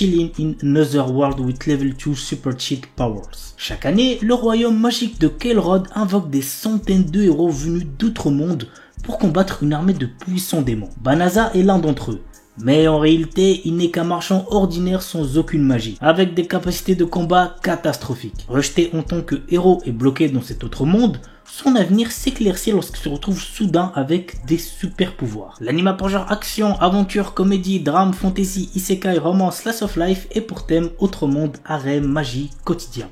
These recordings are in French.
chilling in another world with level 2 super cheat powers. Chaque année, le royaume magique de Kael'Rod invoque des centaines de héros venus d'outre-monde pour combattre une armée de puissants démons. Banaza est l'un d'entre eux. Mais en réalité, il n'est qu'un marchand ordinaire sans aucune magie, avec des capacités de combat catastrophiques. Rejeté en tant que héros et bloqué dans cet autre monde, son avenir s'éclaircit lorsqu'il se retrouve soudain avec des super pouvoirs. L'anime a pour genre action, aventure, comédie, drame, fantasy, isekai, romance, slice of life et pour thème autre monde, harem, magie, quotidien.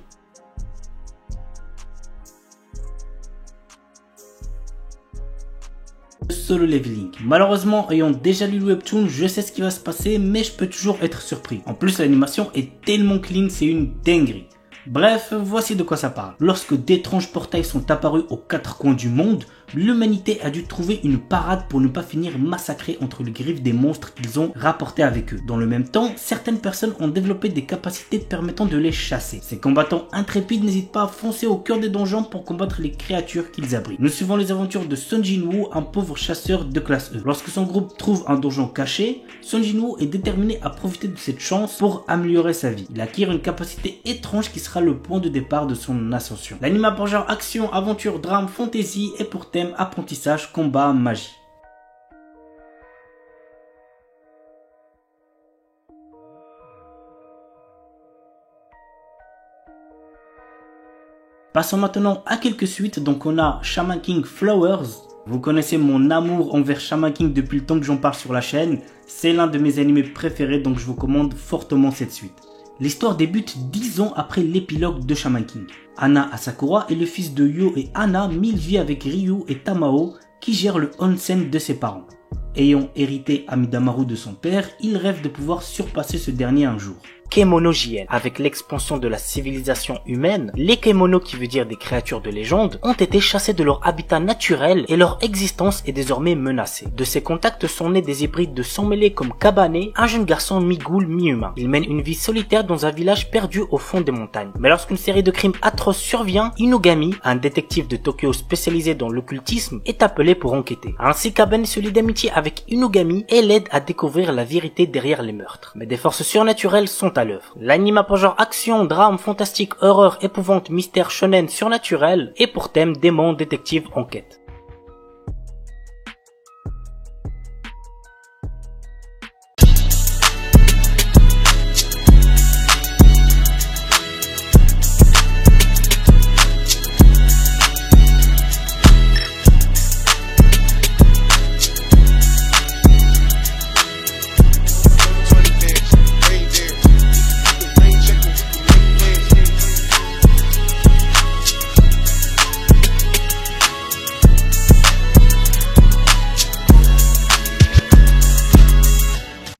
Solo Leveling. Malheureusement, ayant déjà lu le webtoon, je sais ce qui va se passer, mais je peux toujours être surpris. En plus, l'animation est tellement clean, c'est une dinguerie. Bref, voici de quoi ça parle. Lorsque d'étranges portails sont apparus aux quatre coins du monde, l'humanité a dû trouver une parade pour ne pas finir massacrée entre les griffes des monstres qu'ils ont rapportés avec eux. Dans le même temps, certaines personnes ont développé des capacités permettant de les chasser. Ces combattants intrépides n'hésitent pas à foncer au cœur des donjons pour combattre les créatures qu'ils abritent. Nous suivons les aventures de Sun Jinwoo, un pauvre chasseur de classe E. Lorsque son groupe trouve un donjon caché, Sun Jinwoo est déterminé à profiter de cette chance pour améliorer sa vie. Il acquiert une capacité étrange qui sera le point de départ de son ascension. L'anime a pour genre action, aventure, drame, fantasy et pour thème apprentissage, combat, magie. Passons maintenant à quelques suites. Donc on a Shaman King Flowers. Vous connaissez mon amour envers Shaman King depuis le temps que j'en parle sur la chaîne. C'est l'un de mes animés préférés, donc je vous recommande fortement cette suite. L'histoire débute 10 ans après l'épilogue de Shaman King. Hana Asakura est le fils de Yo et Hana, mille vie avec Ryu et Tamao qui gèrent le onsen de ses parents. Ayant hérité Amidamaru de son père, il rêve de pouvoir surpasser ce dernier un jour. Kemono JN. Avec l'expansion de la civilisation humaine, les Kemono, qui veut dire des créatures de légende, ont été chassés de leur habitat naturel et leur existence est désormais menacée. De ces contacts sont nés des hybrides de sang mêlés comme Kabane, un jeune garçon mi-ghoul, mi-humain. Il mène une vie solitaire dans un village perdu au fond des montagnes. Mais lorsqu'une série de crimes atroces survient, Inugami, un détective de Tokyo spécialisé dans l'occultisme, est appelé pour enquêter. Ainsi, Kabane se lie d'amitié avec Inugami et l'aide à découvrir la vérité derrière les meurtres. Mais des forces surnaturelles sont à l'œuvre. L'anime a pour genre action, drame, fantastique, horreur, épouvante, mystère, shonen, surnaturel et pour thème démon, détective, enquête.